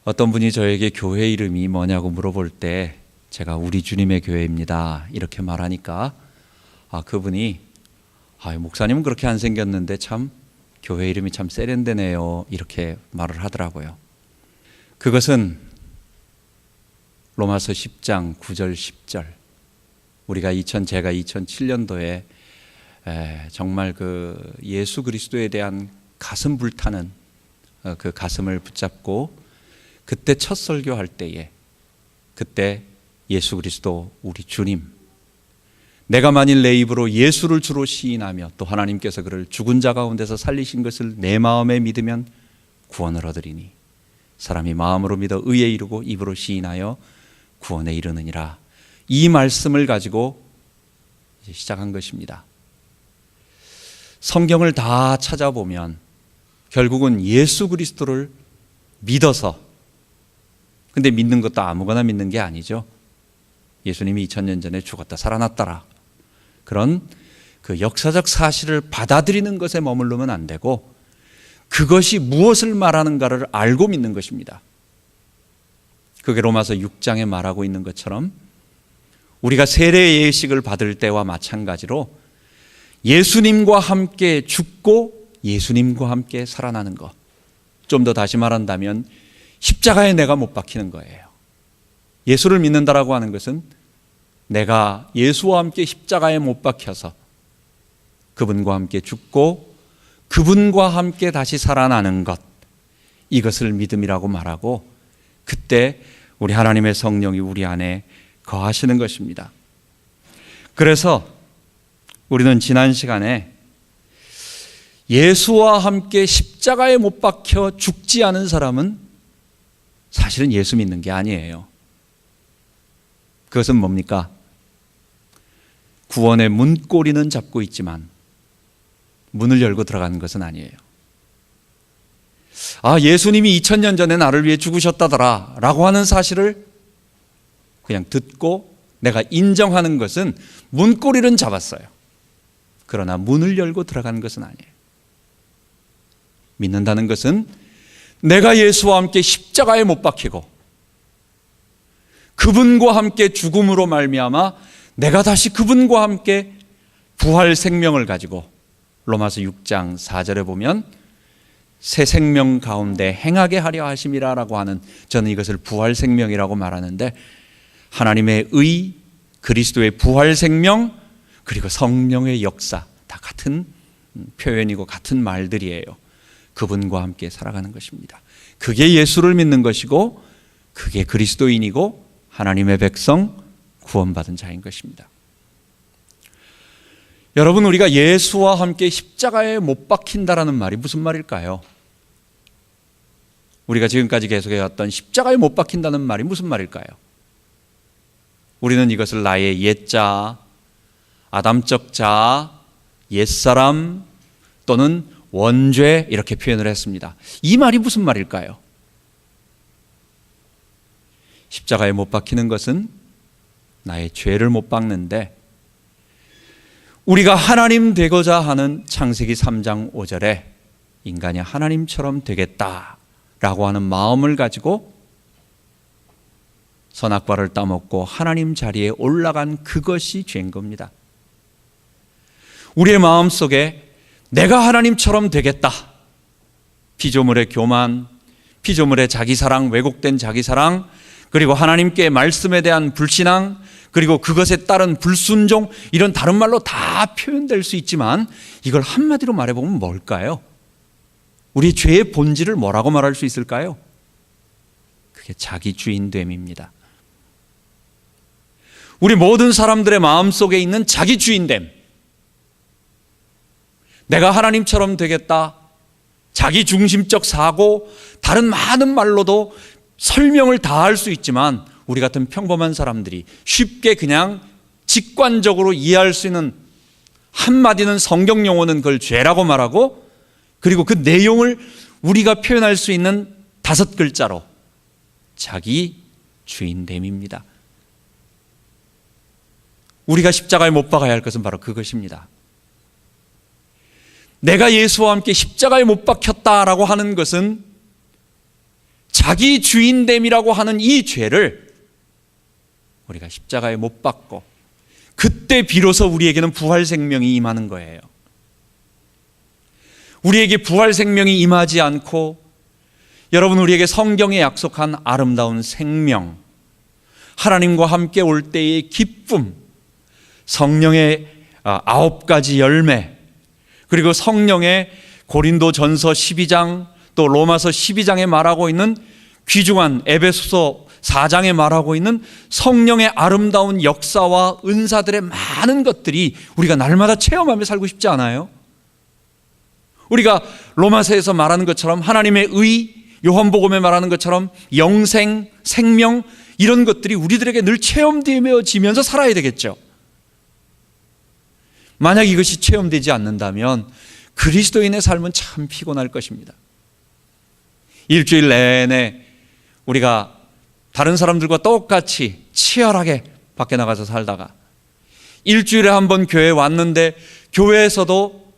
어떤 분이 저에게 교회 이름이 뭐냐고 물어볼 때 제가 우리 주님의 교회입니다 이렇게 말하니까 그분이 목사님은 그렇게 안 생겼는데 참 교회 이름이 참 세련되네요 이렇게 말을 하더라고요. 그것은 로마서 10장 9절 10절 제가 2007년도에 정말 그 예수 그리스도에 대한 가슴 불타는 그 가슴을 붙잡고 그때 첫 설교할 때에 그때 예수 그리스도 우리 주님, 내가 만일 내 입으로 예수를 주로 시인하며 또 하나님께서 그를 죽은 자 가운데서 살리신 것을 내 마음에 믿으면 구원을 얻으리니 사람이 마음으로 믿어 의에 이르고 입으로 시인하여 구원에 이르느니라. 이 말씀을 가지고 이제 시작한 것입니다. 성경을 다 찾아보면 결국은 예수 그리스도를 믿어서, 근데 믿는 것도 아무거나 믿는 게 아니죠. 예수님이 2000년 전에 죽었다 살아났더라, 그런 그 역사적 사실을 받아들이는 것에 머무르면 안 되고 그것이 무엇을 말하는가를 알고 믿는 것입니다. 그게 로마서 6장에 말하고 있는 것처럼 우리가 세례 예식을 받을 때와 마찬가지로 예수님과 함께 죽고 예수님과 함께 살아나는 것, 좀 더 다시 말한다면 십자가에 내가 못 박히는 거예요. 예수를 믿는다라고 하는 것은 내가 예수와 함께 십자가에 못 박혀서 그분과 함께 죽고 그분과 함께 다시 살아나는 것, 이것을 믿음이라고 말하고 그때 우리 하나님의 성령이 우리 안에 거하시는 것입니다. 그래서 우리는 지난 시간에 예수와 함께 십자가에 못 박혀 죽지 않은 사람은 사실은 예수 믿는 게 아니에요. 그것은 뭡니까? 구원의 문고리는 잡고 있지만 문을 열고 들어가는 것은 아니에요. 예수님이 2000년 전에 나를 위해 죽으셨다더라 라고 하는 사실을 그냥 듣고 내가 인정하는 것은 문고리는 잡았어요. 그러나 문을 열고 들어가는 것은 아니에요. 믿는다는 것은 내가 예수와 함께 십자가에 못 박히고 그분과 함께 죽음으로 말미암아 내가 다시 그분과 함께 부활 생명을 가지고, 로마서 6장 4절에 보면 새 생명 가운데 행하게 하려 하심이라라고 하는, 저는 이것을 부활 생명이라고 말하는데 하나님의 의, 그리스도의 부활 생명, 그리고 성령의 역사, 다 같은 표현이고 같은 말들이에요. 그분과 함께 살아가는 것입니다. 그게 예수를 믿는 것이고 그게 그리스도인이고 하나님의 백성, 구원받은 자인 것입니다. 여러분, 우리가 예수와 함께 십자가에 못 박힌다라는 말이 무슨 말일까요? 우리가 지금까지 계속해왔던 십자가에 못 박힌다는 말이 무슨 말일까요? 우리는 이것을 나의 옛자, 아담적 자, 옛사람 또는 원죄 이렇게 표현을 했습니다. 이 말이 무슨 말일까요? 십자가에 못 박히는 것은 나의 죄를 못 박는데 우리가 하나님 되고자 하는 창세기 3장 5절에 인간이 하나님처럼 되겠다라고 하는 마음을 가지고 선악과를 따먹고 하나님 자리에 올라간 그것이 죄인 겁니다. 우리의 마음속에 내가 하나님처럼 되겠다, 피조물의 교만, 피조물의 자기사랑, 왜곡된 자기사랑, 그리고 하나님께 말씀에 대한 불신앙, 그리고 그것에 따른 불순종, 이런 다른 말로 다 표현될 수 있지만 이걸 한마디로 말해보면 뭘까요? 우리 죄의 본질을 뭐라고 말할 수 있을까요? 그게 자기주인됨입니다. 우리 모든 사람들의 마음속에 있는 자기주인됨, 내가 하나님처럼 되겠다, 자기중심적 사고, 다른 많은 말로도 설명을 다 할 수 있지만 우리 같은 평범한 사람들이 쉽게 그냥 직관적으로 이해할 수 있는 한마디는 성경 용어는 그걸 죄라고 말하고, 그리고 그 내용을 우리가 표현할 수 있는 5글자로 자기주인됨입니다. 우리가 십자가에 못 박아야 할 것은 바로 그것입니다. 내가 예수와 함께 십자가에 못 박혔다라고 하는 것은 자기 주인됨이라고 하는 이 죄를 우리가 십자가에 못 박고 그때 비로소 우리에게는 부활 생명이 임하는 거예요. 우리에게 부활 생명이 임하지 않고 여러분 우리에게 성경에 약속한 아름다운 생명, 하나님과 함께 올 때의 기쁨, 성령의 9가지 열매, 그리고 성령의 고린도전서 12장 또 로마서 12장에 말하고 있는 귀중한 에베소서 4장에 말하고 있는 성령의 아름다운 역사와 은사들의 많은 것들이 우리가 날마다 체험하며 살고 싶지 않아요? 우리가 로마서에서 말하는 것처럼 하나님의 의, 요한복음에 말하는 것처럼 영생, 생명, 이런 것들이 우리들에게 늘 체험되어지면서 살아야 되겠죠. 만약 이것이 체험되지 않는다면 그리스도인의 삶은 참 피곤할 것입니다. 일주일 내내 우리가 다른 사람들과 똑같이 치열하게 밖에 나가서 살다가 일주일에 한 번 교회에 왔는데 교회에서도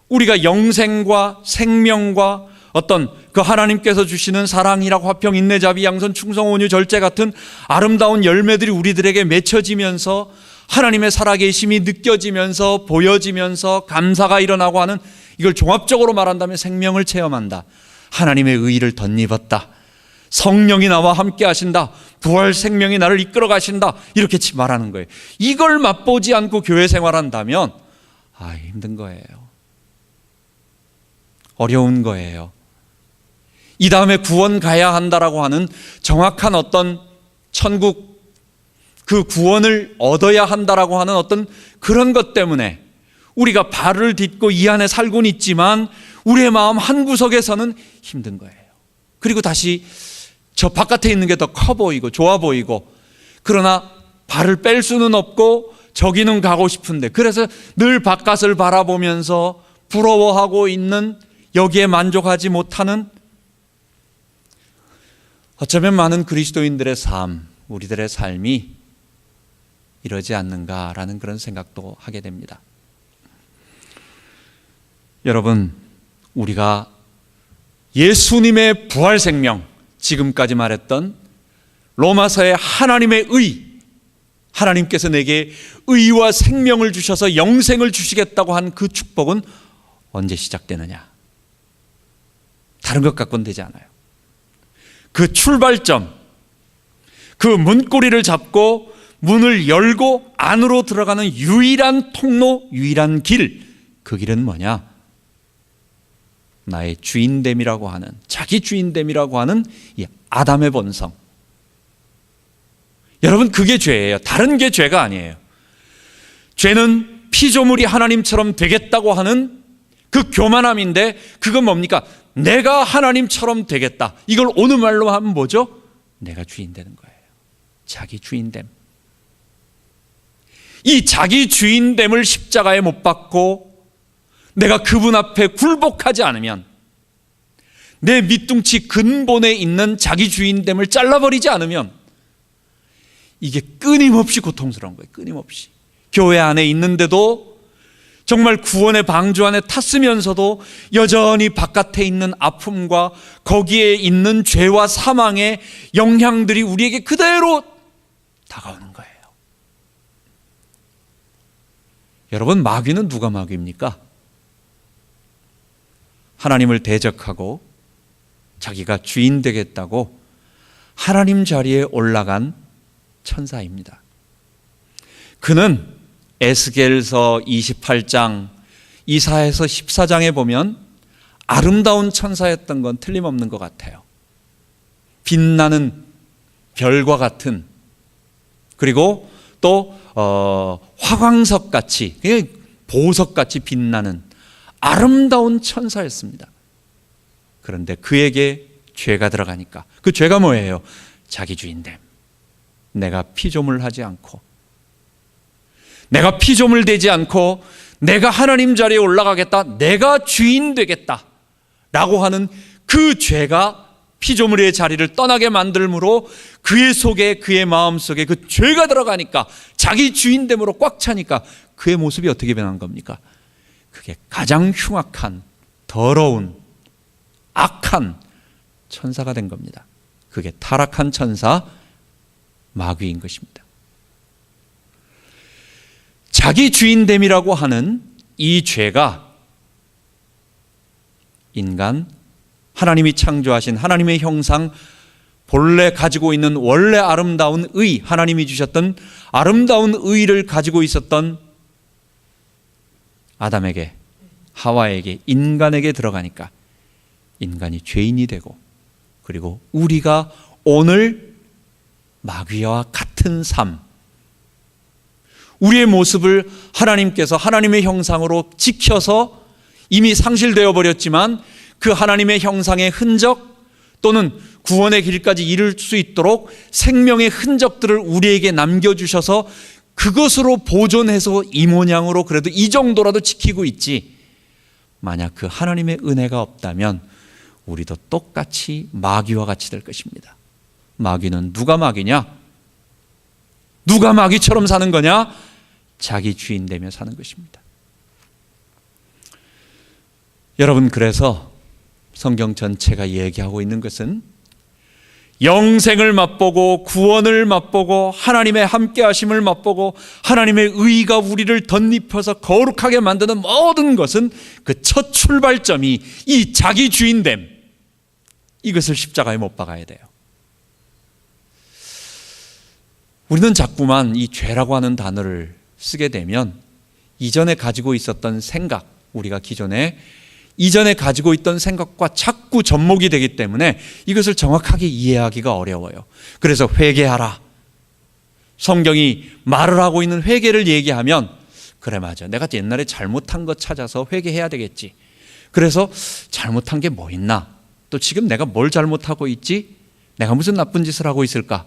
우리가 영생과 생명과 어떤 그 하나님께서 주시는 사랑이라고 화평, 인내, 자비, 양선, 충성, 온유, 절제 같은 아름다운 열매들이 우리들에게 맺혀지면서 하나님의 살아계심이 느껴지면서 보여지면서 감사가 일어나고 하는, 이걸 종합적으로 말한다면 생명을 체험한다. 하나님의 의의를 덧입었다. 성령이 나와 함께 하신다. 부활 생명이 나를 이끌어 가신다. 이렇게 말하는 거예요. 이걸 맛보지 않고 교회 생활한다면 힘든 거예요. 어려운 거예요. 이 다음에 구원 가야 한다라고 하는 정확한 어떤 천국, 그 구원을 얻어야 한다라고 하는 어떤 그런 것 때문에 우리가 발을 딛고 이 안에 살고는 있지만 우리의 마음 한구석에서는 힘든 거예요. 그리고 다시 저 바깥에 있는 게 더 커 보이고 좋아 보이고, 그러나 발을 뺄 수는 없고 저기는 가고 싶은데, 그래서 늘 바깥을 바라보면서 부러워하고 있는, 여기에 만족하지 못하는, 어쩌면 많은 그리스도인들의 삶, 우리들의 삶이 이러지 않는가라는 그런 생각도 하게 됩니다. 여러분, 우리가 예수님의 부활 생명, 지금까지 말했던 로마서의 하나님의 의, 하나님께서 내게 의와 생명을 주셔서 영생을 주시겠다고 한 그 축복은 언제 시작되느냐? 다른 것 갖고는 되지 않아요. 그 출발점, 그 문고리를 잡고 문을 열고 안으로 들어가는 유일한 통로, 유일한 길, 그 길은 뭐냐? 나의 주인됨이라고 하는, 자기 주인됨이라고 하는 이 아담의 본성. 여러분, 그게 죄예요. 다른 게 죄가 아니에요. 죄는 피조물이 하나님처럼 되겠다고 하는 그 교만함인데, 그건 뭡니까? 내가 하나님처럼 되겠다. 이걸 오늘 말로 하면 뭐죠? 내가 주인 되는 거예요. 자기 주인됨. 이 자기 주인됨을 십자가에 못 박고 내가 그분 앞에 굴복하지 않으면, 내 밑둥치 근본에 있는 자기 주인됨을 잘라버리지 않으면 이게 끊임없이 고통스러운 거예요. 끊임없이. 교회 안에 있는데도 정말 구원의 방주 안에 탔으면서도 여전히 바깥에 있는 아픔과 거기에 있는 죄와 사망의 영향들이 우리에게 그대로 다가오는 거예요. 여러분, 마귀는 누가 마귀입니까? 하나님을 대적하고 자기가 주인 되겠다고 하나님 자리에 올라간 천사입니다. 그는 에스겔서 28장, 이사야서 14장에 보면 아름다운 천사였던 건 틀림없는 것 같아요. 빛나는 별과 같은, 그리고 또 화광석같이, 보석같이 빛나는 아름다운 천사였습니다. 그런데 그에게 죄가 들어가니까, 그 죄가 뭐예요? 자기 주인됨. 내가 피조물하지 않고, 내가 피조물 되지 않고 내가 하나님 자리에 올라가겠다, 내가 주인 되겠다 라고 하는 그 죄가 피조물의 자리를 떠나게 만들므로 그의 속에, 그의 마음속에 그 죄가 들어가니까, 자기 주인됨으로 꽉 차니까 그의 모습이 어떻게 변한 겁니까? 그게 가장 흉악한, 더러운, 악한 천사가 된 겁니다. 그게 타락한 천사 마귀인 것입니다. 자기 주인됨이라고 하는 이 죄가 인간, 하나님이 창조하신 하나님의 형상, 본래 가지고 있는 원래 아름다운 의, 하나님이 주셨던 아름다운 의를 가지고 있었던 아담에게, 하와에게, 인간에게 들어가니까 인간이 죄인이 되고, 그리고 우리가 오늘 마귀와 같은 삶, 우리의 모습을 하나님께서 하나님의 형상으로 지켜서 이미 상실되어 버렸지만 그 하나님의 형상의 흔적 또는 구원의 길까지 이룰 수 있도록 생명의 흔적들을 우리에게 남겨주셔서 그것으로 보존해서 이 모양으로 그래도 이 정도라도 지키고 있지, 만약 그 하나님의 은혜가 없다면 우리도 똑같이 마귀와 같이 될 것입니다. 마귀는 누가 마귀냐? 누가 마귀처럼 사는 거냐? 자기 주인 되며 사는 것입니다. 여러분, 그래서 성경 전체가 얘기하고 있는 것은 영생을 맛보고 구원을 맛보고 하나님의 함께하심을 맛보고 하나님의 의가 우리를 덧입혀서 거룩하게 만드는 모든 것은 그 첫 출발점이 이 자기 주인됨, 이것을 십자가에 못 박아야 돼요. 우리는 자꾸만 이 죄라고 하는 단어를 쓰게 되면 이전에 가지고 있었던 생각, 우리가 이전에 가지고 있던 생각과 자꾸 접목이 되기 때문에 이것을 정확하게 이해하기가 어려워요. 그래서 회개하라, 성경이 말을 하고 있는 회개를 얘기하면, 그래 맞아, 내가 옛날에 잘못한 것 찾아서 회개해야 되겠지. 그래서 잘못한 게 뭐 있나, 또 지금 내가 뭘 잘못하고 있지, 내가 무슨 나쁜 짓을 하고 있을까,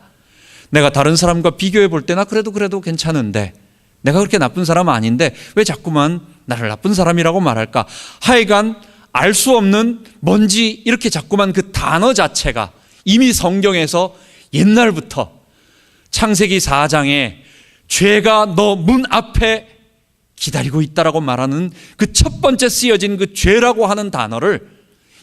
내가 다른 사람과 비교해 볼 때나 그래도 괜찮은데 내가 그렇게 나쁜 사람은 아닌데 왜 자꾸만 나를 나쁜 사람이라고 말할까. 하여간 알 수 없는 뭔지 이렇게 자꾸만 그 단어 자체가 이미 성경에서 옛날부터 창세기 4장에 죄가 너 문 앞에 기다리고 있다라고 말하는 그 첫 번째 쓰여진 그 죄라고 하는 단어를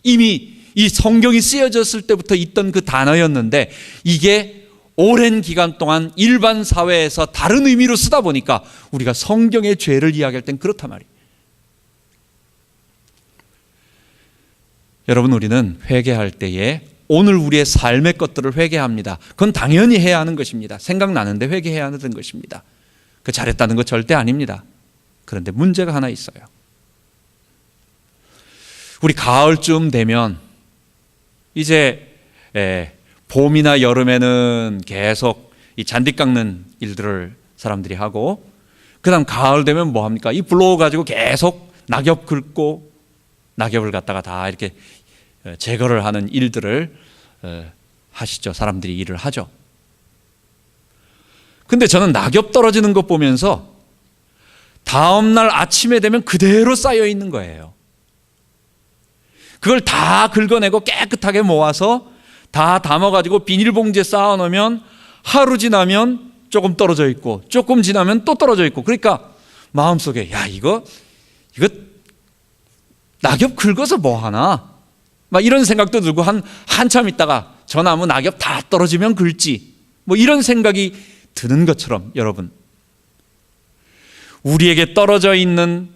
이미 이 성경이 쓰여졌을 때부터 있던 그 단어였는데, 이게 오랜 기간 동안 일반 사회에서 다른 의미로 쓰다 보니까 우리가 성경의 죄를 이야기할 땐 그렇단 말이에요. 여러분, 우리는 회개할 때에 오늘 우리의 삶의 것들을 회개합니다. 그건 당연히 해야 하는 것입니다. 생각나는데 회개해야 하는 것입니다. 그 잘했다는 거 절대 아닙니다. 그런데 문제가 하나 있어요. 우리 가을쯤 되면 이제 봄이나 여름에는 계속 이 잔디 깎는 일들을 사람들이 하고, 그 다음 가을 되면 뭐 합니까? 이 블로우 가지고 계속 낙엽 긁고 낙엽을 갖다가 다 이렇게 제거를 하는 일들을 하시죠. 사람들이 일을 하죠. 근데 저는 낙엽 떨어지는 것 보면서 다음날 아침에 되면 그대로 쌓여 있는 거예요. 그걸 다 긁어내고 깨끗하게 모아서 다 담아가지고 비닐봉지에 쌓아놓으면 하루 지나면 조금 떨어져 있고 조금 지나면 또 떨어져 있고, 그러니까 마음속에 야 이거 낙엽 긁어서 뭐 하나 막 이런 생각도 들고, 한참 있다가 저 나무 낙엽 다 떨어지면 긁지 뭐 이런 생각이 드는 것처럼, 여러분, 우리에게 떨어져 있는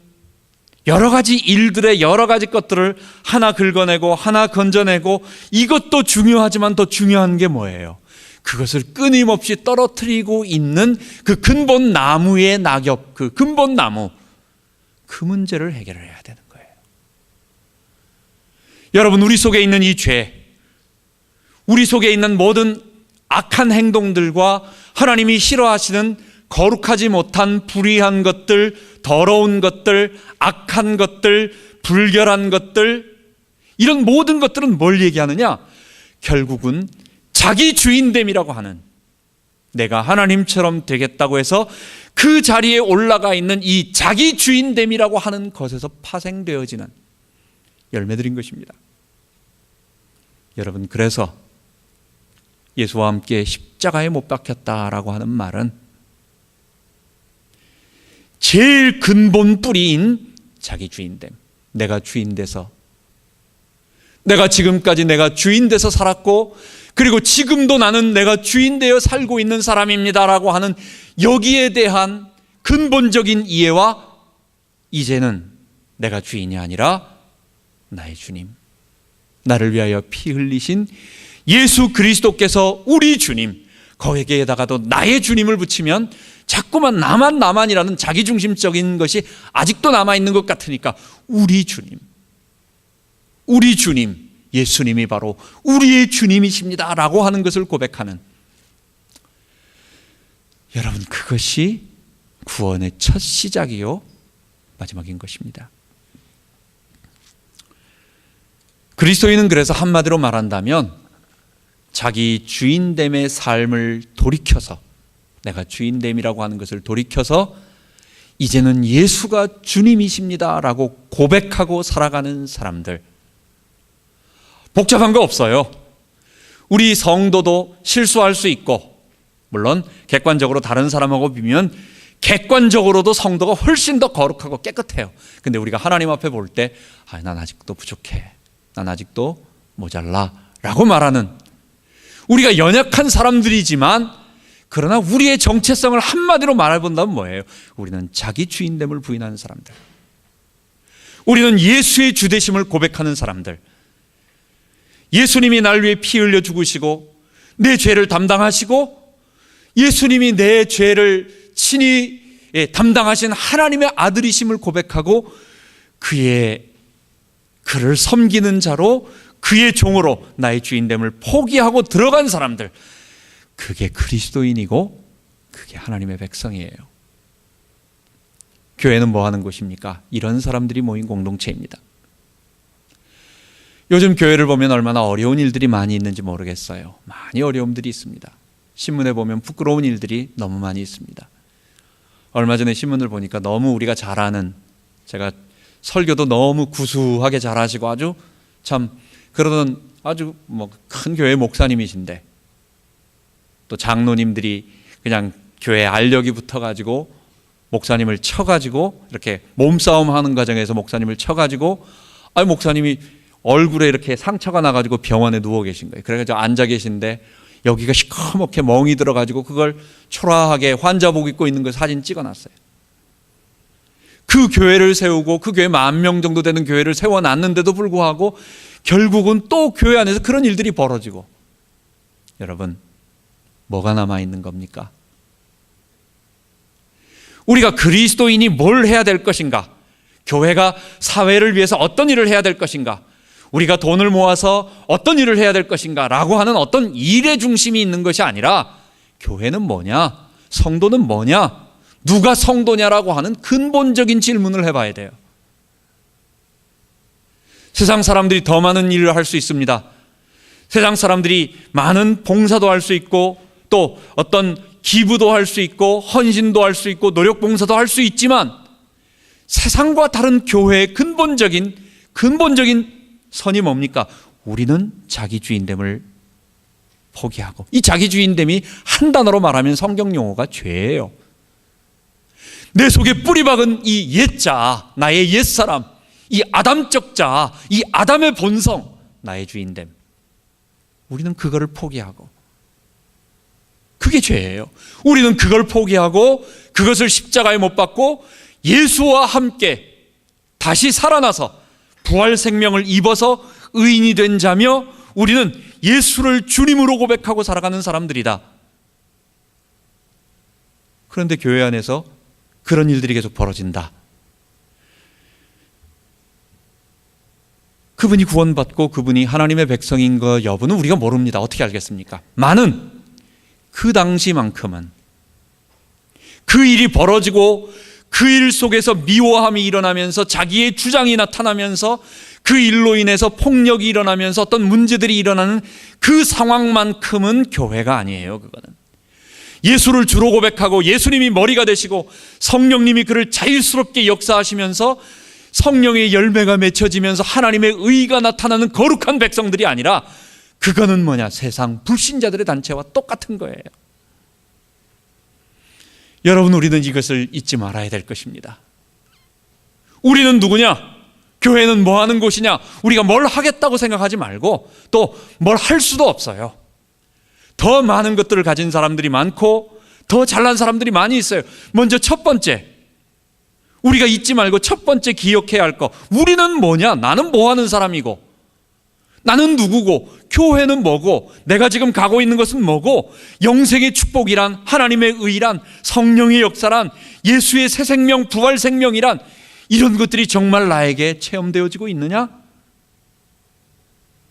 여러 가지 일들의 여러 가지 것들을 하나 긁어내고 하나 건져내고, 이것도 중요하지만 더 중요한 게 뭐예요? 그것을 끊임없이 떨어뜨리고 있는 그 근본 나무의 낙엽, 그 근본 나무, 그 문제를 해결해야 되는 거예요. 여러분, 우리 속에 있는 이 죄, 우리 속에 있는 모든 악한 행동들과 하나님이 싫어하시는 거룩하지 못한 불의한 것들, 더러운 것들, 악한 것들, 불결한 것들, 이런 모든 것들은 뭘 얘기하느냐? 결국은 자기 주인됨이라고 하는, 내가 하나님처럼 되겠다고 해서 그 자리에 올라가 있는 이 자기 주인됨이라고 하는 것에서 파생되어지는 열매들인 것입니다. 여러분, 그래서 예수와 함께 십자가에 못 박혔다라고 하는 말은 제일 근본 뿌리인 자기 주인됨, 내가 주인 돼서 내가 지금까지 내가 주인 돼서 살았고, 그리고 지금도 나는 내가 주인 되어 살고 있는 사람입니다라고 하는 여기에 대한 근본적인 이해와, 이제는 내가 주인이 아니라 나의 주님, 나를 위하여 피 흘리신 예수 그리스도께서 우리 주님, 거기에다가도 나의 주님을 붙이면 자꾸만 나만이라는 자기중심적인 것이 아직도 남아있는 것 같으니까 우리 주님, 예수님이 바로 우리의 주님이십니다 라고 하는 것을 고백하는, 여러분, 그것이 구원의 첫 시작이요 마지막인 것입니다. 그리스도인은 그래서 한마디로 말한다면 자기 주인됨의 삶을 돌이켜서, 내가 주인됨이라고 하는 것을 돌이켜서 이제는 예수가 주님이십니다 라고 고백하고 살아가는 사람들. 복잡한 거 없어요. 우리 성도도 실수할 수 있고, 물론 객관적으로 다른 사람하고 비교하면 객관적으로도 성도가 훨씬 더 거룩하고 깨끗해요. 근데 우리가 하나님 앞에 볼 때 난 아직도 부족해, 난 아직도 모자라 라고 말하는, 우리가 연약한 사람들이지만 그러나 우리의 정체성을 한마디로 말해본다면 뭐예요? 우리는 자기 주인됨을 부인하는 사람들, 우리는 예수의 주되심을 고백하는 사람들, 예수님이 날 위해 피 흘려 죽으시고 내 죄를 담당하시고 예수님이 내 죄를 친히 담당하신 하나님의 아들이심을 고백하고 그를 섬기는 자로, 그의 종으로 나의 주인됨을 포기하고 들어간 사람들, 그게 그리스도인이고 그게 하나님의 백성이에요. 교회는 뭐 하는 곳입니까? 이런 사람들이 모인 공동체입니다. 요즘 교회를 보면 얼마나 어려운 일들이 많이 있는지 모르겠어요. 많이 어려움들이 있습니다. 신문에 보면 부끄러운 일들이 너무 많이 있습니다. 얼마 전에 신문을 보니까 너무 우리가 잘 아는, 제가 설교도 너무 구수하게 잘하시고 아주 참 그러던 아주 큰 교회 목사님이신데, 또 장로님들이 그냥 교회 알력이 붙어가지고 목사님을 쳐가지고 이렇게 몸싸움 하는 과정에서 목사님을 쳐가지고, 목사님이 얼굴에 이렇게 상처가 나가지고 병원에 누워 계신 거예요. 그래가지고 앉아 계신데 여기가 시커멓게 멍이 들어가지고 그걸 초라하게 환자복 입고 있는 걸 사진 찍어놨어요. 그 교회를 세우고 그 교회 10,000명 정도 되는 교회를 세워놨는데도 불구하고 결국은 또 교회 안에서 그런 일들이 벌어지고, 여러분, 뭐가 남아있는 겁니까? 우리가 그리스도인이 뭘 해야 될 것인가? 교회가 사회를 위해서 어떤 일을 해야 될 것인가? 우리가 돈을 모아서 어떤 일을 해야 될 것인가? 라고 하는 어떤 일의 중심이 있는 것이 아니라, 교회는 뭐냐? 성도는 뭐냐? 누가 성도냐라고 하는 근본적인 질문을 해봐야 돼요. 세상 사람들이 더 많은 일을 할 수 있습니다. 세상 사람들이 많은 봉사도 할 수 있고, 또 어떤 기부도 할 수 있고, 헌신도 할 수 있고, 노력 봉사도 할 수 있지만, 세상과 다른 교회의 근본적인 선이 뭡니까? 우리는 자기 주인됨을 포기하고, 이 자기 주인됨이 한 단어로 말하면 성경 용어가 죄예요. 내 속에 뿌리 박은 이 옛자, 나의 옛사람, 이 아담적 자, 이 아담의 본성, 나의 주인됨, 우리는 그거를 포기하고, 그게 죄예요. 우리는 그걸 포기하고 그것을 십자가에 못 박고 예수와 함께 다시 살아나서 부활 생명을 입어서 의인이 된 자며, 우리는 예수를 주님으로 고백하고 살아가는 사람들이다. 그런데 교회 안에서 그런 일들이 계속 벌어진다. 그분이 구원받고 그분이 하나님의 백성인 거 여부는 우리가 모릅니다. 어떻게 알겠습니까? 많은 그 당시만큼은 그 일이 벌어지고 그 일 속에서 미워함이 일어나면서 자기의 주장이 나타나면서 그 일로 인해서 폭력이 일어나면서 어떤 문제들이 일어나는 그 상황만큼은 교회가 아니에요. 그거는 예수를 주로 고백하고 예수님이 머리가 되시고 성령님이 그를 자유스럽게 역사하시면서 성령의 열매가 맺혀지면서 하나님의 의가 나타나는 거룩한 백성들이 아니라, 그거는 뭐냐? 세상 불신자들의 단체와 똑같은 거예요. 여러분, 우리는 이것을 잊지 말아야 될 것입니다. 우리는 누구냐? 교회는 뭐 하는 곳이냐, 우리가 뭘 하겠다고 생각하지 말고 또 뭘 할 수도 없어요. 더 많은 것들을 가진 사람들이 많고 더 잘난 사람들이 많이 있어요. 먼저 첫 번째, 우리가 잊지 말고 첫 번째 기억해야 할 거, 우리는 뭐냐? 나는 뭐 하는 사람이고, 나는 누구고, 교회는 뭐고, 내가 지금 가고 있는 것은 뭐고, 영생의 축복이란, 하나님의 의란, 성령의 역사란, 예수의 새 생명, 부활 생명이란, 이런 것들이 정말 나에게 체험되어지고 있느냐?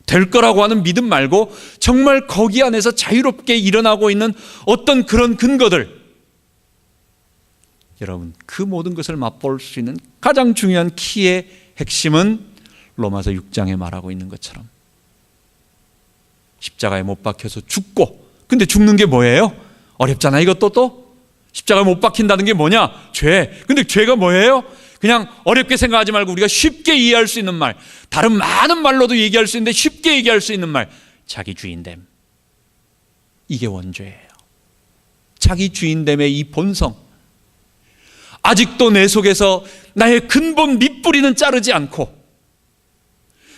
될 거라고 하는 믿음 말고 정말 거기 안에서 자유롭게 일어나고 있는 어떤 그런 근거들, 여러분, 그 모든 것을 맛볼 수 있는 가장 중요한 키의 핵심은 로마서 6장에 말하고 있는 것처럼 십자가에 못 박혀서 죽고, 근데 죽는 게 뭐예요? 어렵잖아. 이것도 또 십자가에 못 박힌다는 게 뭐냐? 죄. 근데 죄가 뭐예요? 그냥 어렵게 생각하지 말고 우리가 쉽게 이해할 수 있는 말, 다른 많은 말로도 얘기할 수 있는데 쉽게 얘기할 수 있는 말, 자기 주인됨. 이게 원죄예요. 자기 주인됨의 이 본성, 아직도 내 속에서 나의 근본 밑뿌리는 자르지 않고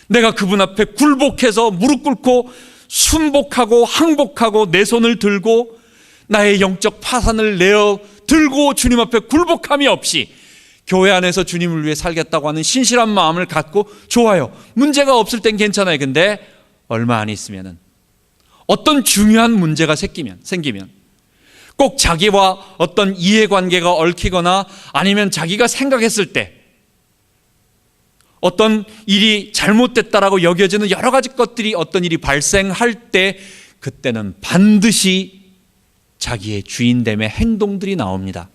내가 그분 앞에 굴복해서 무릎 꿇고 순복하고 항복하고 내 손을 들고 나의 영적 파산을 내어 들고 주님 앞에 굴복함이 없이 교회 안에서 주님을 위해 살겠다고 하는 신실한 마음을 갖고, 좋아요, 문제가 없을 땐 괜찮아요. 근데 얼마 안 있으면은 어떤 중요한 문제가 생기면 꼭 자기와 어떤 이해관계가 얽히거나 아니면 자기가 생각했을 때 어떤 일이 잘못됐다라고 여겨지는 여러 가지 것들이, 어떤 일이 발생할 때, 그때는 반드시 자기의 주인됨의 행동들이 나옵니다.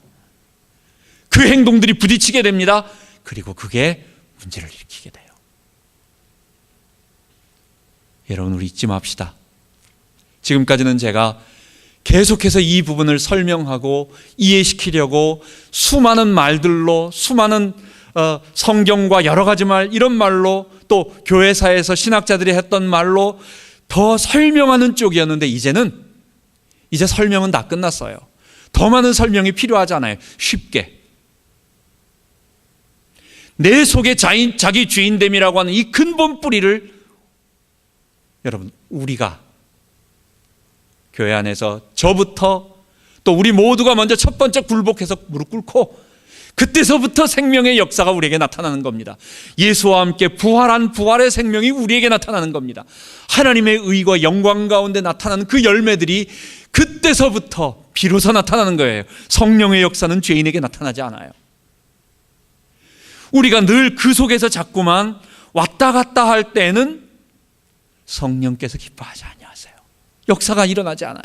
그 행동들이 부딪히게 됩니다. 그리고 그게 문제를 일으키게 돼요. 여러분, 우리 잊지 맙시다. 지금까지는 제가 계속해서 이 부분을 설명하고 이해시키려고 수많은 말들로, 수많은 성경과 여러 가지 말, 이런 말로, 또 교회사에서 신학자들이 했던 말로 더 설명하는 쪽이었는데, 이제 설명은 다 끝났어요. 더 많은 설명이 필요하지 않아요. 쉽게 내 속에 자기 주인됨이라고 하는 이 근본 뿌리를, 여러분, 우리가 교회 안에서 저부터 또 우리 모두가 먼저 첫 번째 굴복해서 무릎 꿇고, 그때서부터 생명의 역사가 우리에게 나타나는 겁니다. 예수와 함께 부활한 부활의 생명이 우리에게 나타나는 겁니다. 하나님의 의와 영광 가운데 나타나는 그 열매들이 그때서부터 비로소 나타나는 거예요. 성령의 역사는 죄인에게 나타나지 않아요. 우리가 늘 그 속에서 자꾸만 왔다 갔다 할 때는 성령께서 기뻐하지 아니하세요. 역사가 일어나지 않아요.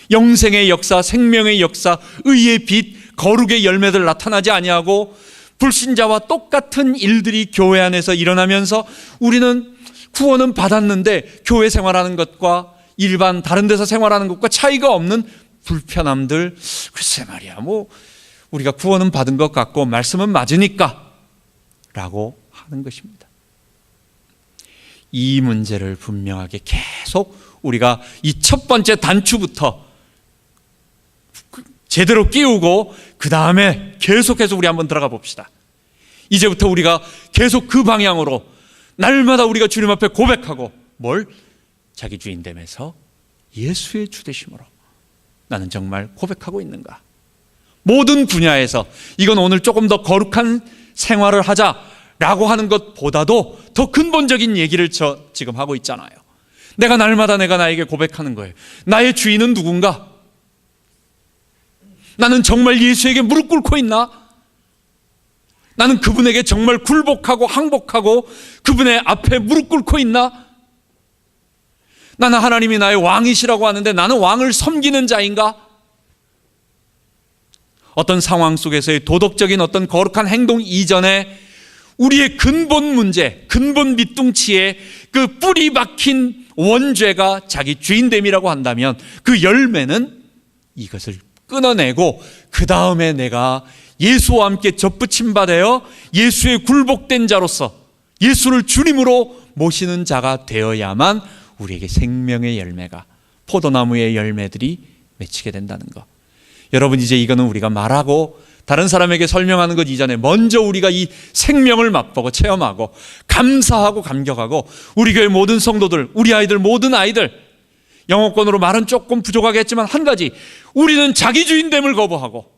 영생의 역사, 생명의 역사, 의의 빛, 거룩의 열매들 나타나지 아니하고 불신자와 똑같은 일들이 교회 안에서 일어나면서 우리는 구원은 받았는데 교회 생활하는 것과 일반 다른 데서 생활하는 것과 차이가 없는 불편함들, 글쎄 말이야, 뭐 우리가 구원은 받은 것 같고 말씀은 맞으니까 라고 하는 것입니다. 이 문제를 분명하게 계속 우리가 이 첫 번째 단추부터 제대로 끼우고 그 다음에 계속해서 우리 한번 들어가 봅시다. 이제부터 우리가 계속 그 방향으로 날마다 우리가 주님 앞에 고백하고, 뭘? 자기 주인됨에서 예수의 주되심으로 나는 정말 고백하고 있는가? 모든 분야에서 이건 오늘 조금 더 거룩한 생활을 하자라고 하는 것보다도 더 근본적인 얘기를 지금 하고 있잖아요. 내가 날마다 내가 나에게 고백하는 거예요. 나의 주인은 누군가? 나는 정말 예수에게 무릎 꿇고 있나? 나는 그분에게 정말 굴복하고 항복하고 그분의 앞에 무릎 꿇고 있나? 나는 하나님이 나의 왕이시라고 하는데 나는 왕을 섬기는 자인가? 어떤 상황 속에서의 도덕적인 어떤 거룩한 행동 이전에 우리의 근본 문제, 근본 밑둥치에 그 뿌리 박힌 원죄가 자기 주인됨이라고 한다면, 그 열매는 이것을 끊어내고 그 다음에 내가 예수와 함께 접붙임 받아요 예수의 굴복된 자로서 예수를 주님으로 모시는 자가 되어야만 우리에게 생명의 열매가, 포도나무의 열매들이 맺히게 된다는 것. 여러분, 이제 이거는 우리가 말하고 다른 사람에게 설명하는 것 이전에 먼저 우리가 이 생명을 맛보고 체험하고 감사하고 감격하고, 우리 교회 모든 성도들, 우리 아이들, 모든 아이들, 영어권으로 말은 조금 부족하겠지만 한 가지, 우리는 자기 주인됨을 거부하고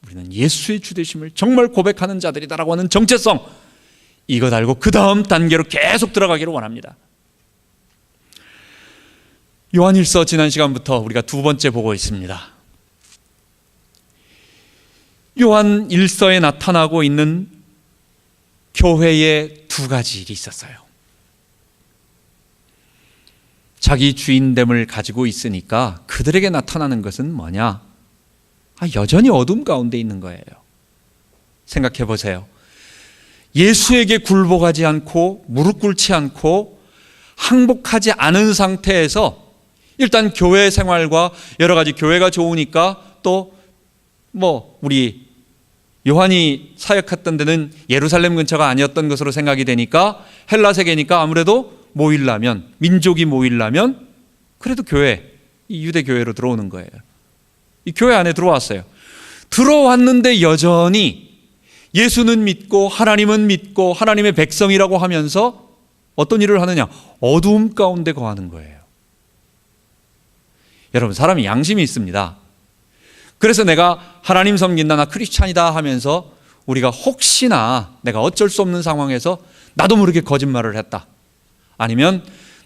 우리는 예수의 주되심을 정말 고백하는 자들이다라고 하는 정체성, 이것 알고 그 다음 단계로 계속 들어가기를 원합니다. 요한일서 지난 시간부터 우리가 두 번째 보고 있습니다. 요한일서에 나타나고 있는 교회의 두 가지 일이 있었어요. 자기 주인됨을 가지고 있으니까 그들에게 나타나는 것은 뭐냐? 여전히 어둠 가운데 있는 거예요. 생각해 보세요. 예수에게 굴복하지 않고 무릎 꿇지 않고 항복하지 않은 상태에서 일단 교회 생활과 여러 가지, 교회가 좋으니까 또 우리 요한이 사역했던 데는 예루살렘 근처가 아니었던 것으로 생각이 되니까, 헬라 세계니까 아무래도 모이려면, 민족이 모이려면 그래도 교회, 이 유대 교회로 들어오는 거예요. 이 교회 안에 들어왔어요. 들어왔는데 여전히 예수는 믿고 하나님은 믿고 하나님의 백성이라고 하면서 어떤 일을 하느냐? 어두움 가운데 거하는 거예요. 여러분, 사람이 양심이 있습니다. 그래서 내가 하나님 섬긴다, 나 크리스찬이다 하면서 우리가 혹시나 내가 어쩔 수 없는 상황에서 나도 모르게 거짓말을 했다, 아니면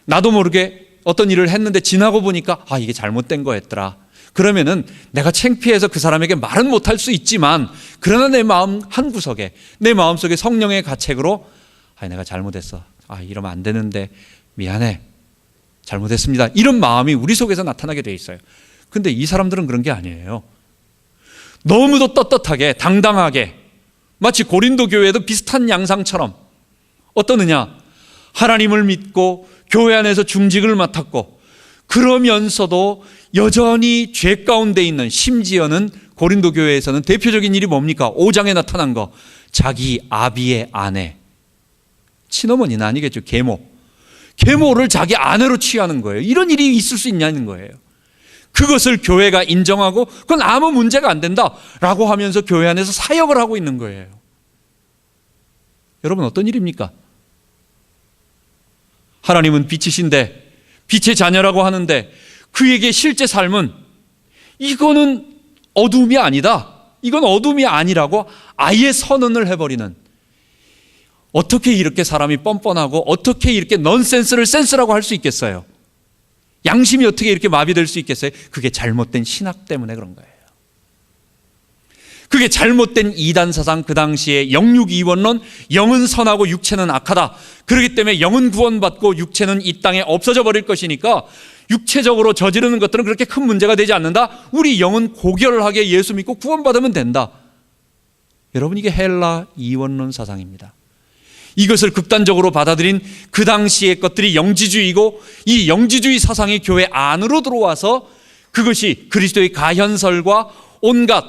나도 모르게 어떤 일을 했는데 지나고 보니까 이게 잘못된 거였더라, 그러면은 내가 창피해서 그 사람에게 말은 못할 수 있지만, 그러나 내 마음 한구석에, 내 마음속에 성령의 가책으로 내가 잘못했어, 이러면 안 되는데 미안해, 잘못했습니다, 이런 마음이 우리 속에서 나타나게 돼 있어요. 근데 이 사람들은 그런 게 아니에요. 너무도 떳떳하게 당당하게, 마치 고린도 교회도 비슷한 양상처럼 어떠느냐? 하나님을 믿고 교회 안에서 중직을 맡았고, 그러면서도 여전히 죄 가운데 있는, 심지어는 고린도 교회에서는 대표적인 일이 뭡니까? 5장에 나타난 거, 자기 아비의 아내, 친어머니는 아니겠죠, 계모를 자기 아내로 취하는 거예요. 이런 일이 있을 수 있냐는 거예요. 그것을 교회가 인정하고 그건 아무 문제가 안 된다라고 하면서 교회 안에서 사역을 하고 있는 거예요. 여러분, 어떤 일입니까? 하나님은 빛이신데, 빛의 자녀라고 하는데 그에게 실제 삶은 이거는 어둠이 아니다, 이건 어둠이 아니라고 아예 선언을 해버리는, 어떻게 이렇게 사람이 뻔뻔하고 어떻게 이렇게 넌센스를 센스라고 할 수 있겠어요? 양심이 어떻게 이렇게 마비될 수 있겠어요? 그게 잘못된 신학 때문에 그런 거예요. 그게 잘못된 이단 사상, 그 당시에 영육이원론, 영은 선하고 육체는 악하다, 그렇기 때문에 영은 구원받고 육체는 이 땅에 없어져 버릴 것이니까 육체적으로 저지르는 것들은 그렇게 큰 문제가 되지 않는다, 우리 영은 고결하게 예수 믿고 구원받으면 된다. 여러분, 이게 헬라 이원론 사상입니다. 이것을 극단적으로 받아들인 그 당시의 것들이 영지주의고, 이 영지주의 사상이 교회 안으로 들어와서 그것이 그리스도의 가현설과 온갖,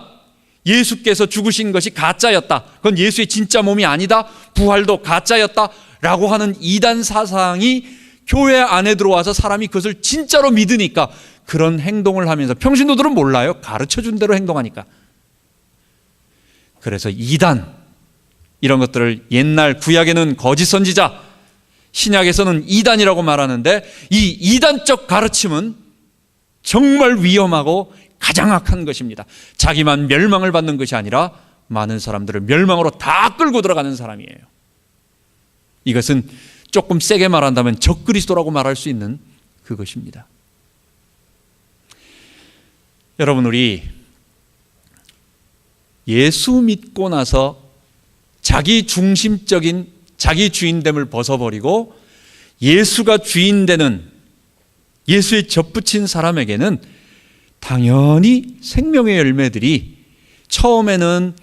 예수께서 죽으신 것이 가짜였다, 그건 예수의 진짜 몸이 아니다, 부활도 가짜였다 라고 하는 이단 사상이 교회 안에 들어와서 사람이 그것을 진짜로 믿으니까 그런 행동을 하면서, 평신도들은 몰라요, 가르쳐준 대로 행동하니까. 그래서 이단, 이런 것들을 옛날 구약에는 거짓 선지자, 신약에서는 이단이라고 말하는데, 이 이단적 가르침은 정말 위험하고 가장 악한 것입니다. 자기만 멸망을 받는 것이 아니라 많은 사람들을 멸망으로 다 끌고 들어가는 사람이에요. 이것은 조금 세게 말한다면 적그리스도라고 말할 수 있는 그것입니다. 여러분, 우리 예수 믿고 나서 자기 중심적인 자기 주인됨을 벗어버리고 예수가 주인되는, 예수에 접붙인 사람에게는 당연히 생명의 열매들이 처음에는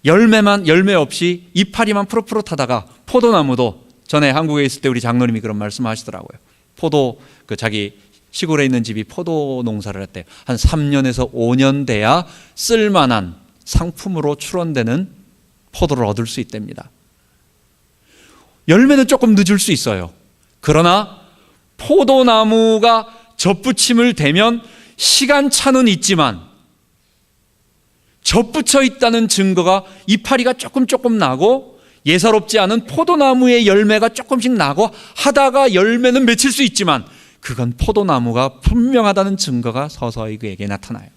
열매 없이 이파리만 푸릇푸릇하다가, 포도나무도 전에 한국에 있을 때 우리 장로님이 그런 말씀하시더라고요. 자기 시골에 있는 집이 포도 농사를 했대요. 한 3년에서 5년 돼야 쓸만한 상품으로 출원되는 포도를 얻을 수 있답니다. 열매는 조금 늦을 수 있어요. 그러나 포도나무가 접붙임을 대면 시간차는 있지만 접붙여 있다는 증거가 이파리가 조금 나고 예사롭지 않은 포도나무의 열매가 조금씩 나고 하다가 열매는 맺힐 수 있지만 그건 포도나무가 분명하다는 증거가 서서히 그에게 나타나요.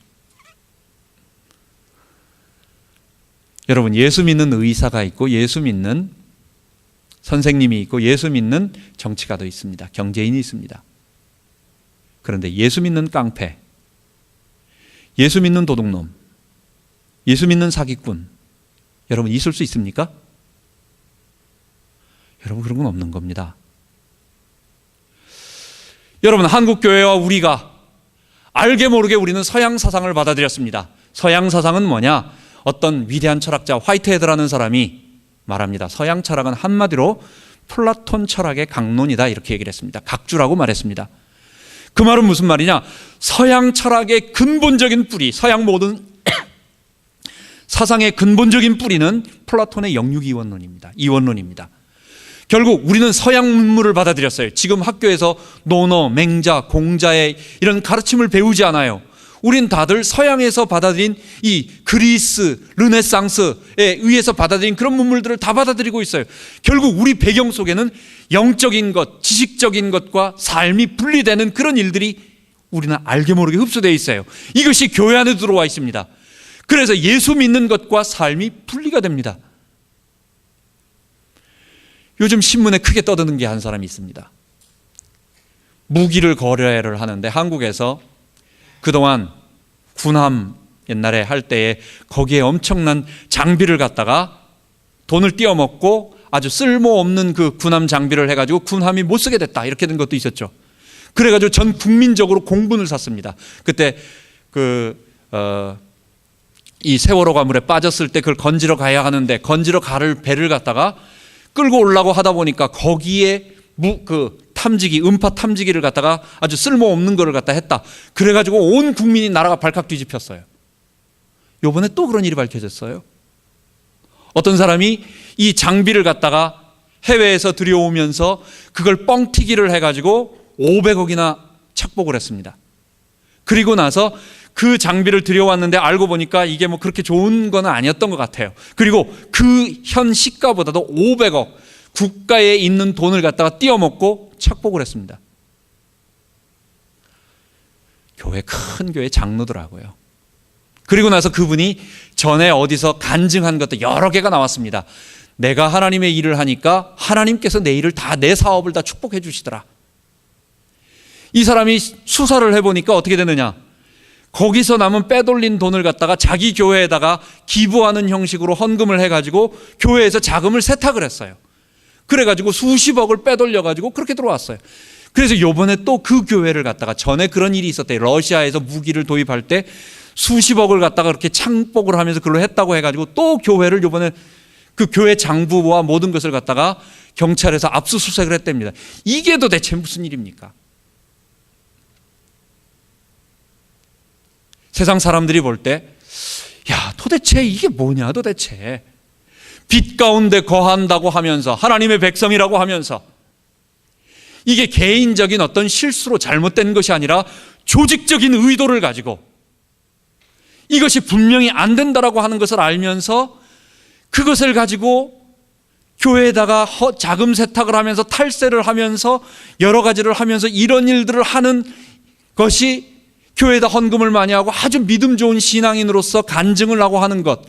여러분, 예수 믿는 의사가 있고 예수 믿는 선생님이 있고 예수 믿는 정치가도 있습니다. 경제인이 있습니다. 그런데 예수 믿는 깡패, 예수 믿는 도둑놈, 예수 믿는 사기꾼, 여러분 있을 수 있습니까? 여러분, 그런 건 없는 겁니다. 여러분, 한국교회와 우리가 알게 모르게 우리는 서양 사상을 받아들였습니다. 서양 사상은 뭐냐? 어떤 위대한 철학자 화이트헤드라는 사람이 말합니다. 서양 철학은 한마디로 플라톤 철학의 강론이다, 이렇게 얘기를 했습니다. 각주라고 말했습니다. 그 말은 무슨 말이냐? 서양 철학의 근본적인 뿌리, 서양 모든 사상의 근본적인 뿌리는 플라톤의 영육이원론입니다. 이원론입니다. 결국 우리는 서양 문물을 받아들였어요. 지금 학교에서 논어, 맹자, 공자의 이런 가르침을 배우지 않아요. 우린 다들 서양에서 받아들인 이 그리스, 르네상스에 의해서 받아들인 그런 문물들을 다 받아들이고 있어요. 결국 우리 배경 속에는 영적인 것, 지식적인 것과 삶이 분리되는 그런 일들이 우리는 알게 모르게 흡수되어 있어요. 이것이 교회 안에 들어와 있습니다. 그래서 예수 믿는 것과 삶이 분리가 됩니다. 요즘 신문에 크게 떠드는 게 한 사람이 있습니다. 무기를 거래를 하는데 한국에서 그동안 군함 옛날에 할 때에 거기에 엄청난 장비를 갖다가 돈을 띄어먹고 아주 쓸모없는 그 군함 장비를 해가지고 군함이 못 쓰게 됐다, 이렇게 된 것도 있었죠. 그래가지고 전 국민적으로 공분을 샀습니다. 그때 이 세월호가 물에 빠졌을 때 그걸 건지러 가야 하는데 건지러 갈 배를 갖다가 끌고 오려고 하다 보니까 거기에 음파 탐지기를 갖다가 아주 쓸모없는 거를 갖다 했다. 그래가지고 온 국민이 나라가 발칵 뒤집혔어요. 요번에 또 그런 일이 밝혀졌어요. 어떤 사람이 이 장비를 갖다가 해외에서 들여오면서 그걸 뻥튀기를 해가지고 500억이나 착복을 했습니다. 그리고 나서 그 장비를 들여왔는데 알고 보니까 이게 뭐 그렇게 좋은 건 아니었던 것 같아요. 그리고 그 현 시가보다도 500억 국가에 있는 돈을 갖다가 띄어먹고 착복을 했습니다. 큰 교회 장로더라고요. 그리고 나서 그분이 전에 어디서 간증한 것도 여러 개가 나왔습니다. 내가 하나님의 일을 하니까 하나님께서 내 일을 다, 내 사업을 다 축복해 주시더라. 이 사람이 수사를 해보니까 어떻게 되느냐? 거기서 남은 빼돌린 돈을 갖다가 자기 교회에다가 기부하는 형식으로 헌금을 해가지고 교회에서 자금을 세탁을 했어요. 그래가지고 수십억을 빼돌려가지고 그렇게 들어왔어요. 그래서 요번에 또 그 교회를 갖다가, 전에 그런 일이 있었대요. 러시아에서 무기를 도입할 때 수십억을 갖다가 그렇게 창복을 하면서 그걸로 했다고 해가지고 또 교회를 요번에 그 교회 장부와 모든 것을 갖다가 경찰에서 압수수색을 했답니다. 이게 도대체 무슨 일입니까? 세상 사람들이 볼 때, 야, 도대체 이게 뭐냐, 도대체. 빛 가운데 거한다고 하면서, 하나님의 백성이라고 하면서, 이게 개인적인 어떤 실수로 잘못된 것이 아니라 조직적인 의도를 가지고 이것이 분명히 안 된다라고 하는 것을 알면서 그것을 가지고 교회에다가 자금 세탁을 하면서 탈세를 하면서 여러 가지를 하면서 이런 일들을 하는 것이, 교회에다 헌금을 많이 하고 아주 믿음 좋은 신앙인으로서 간증을 하고 하는 것,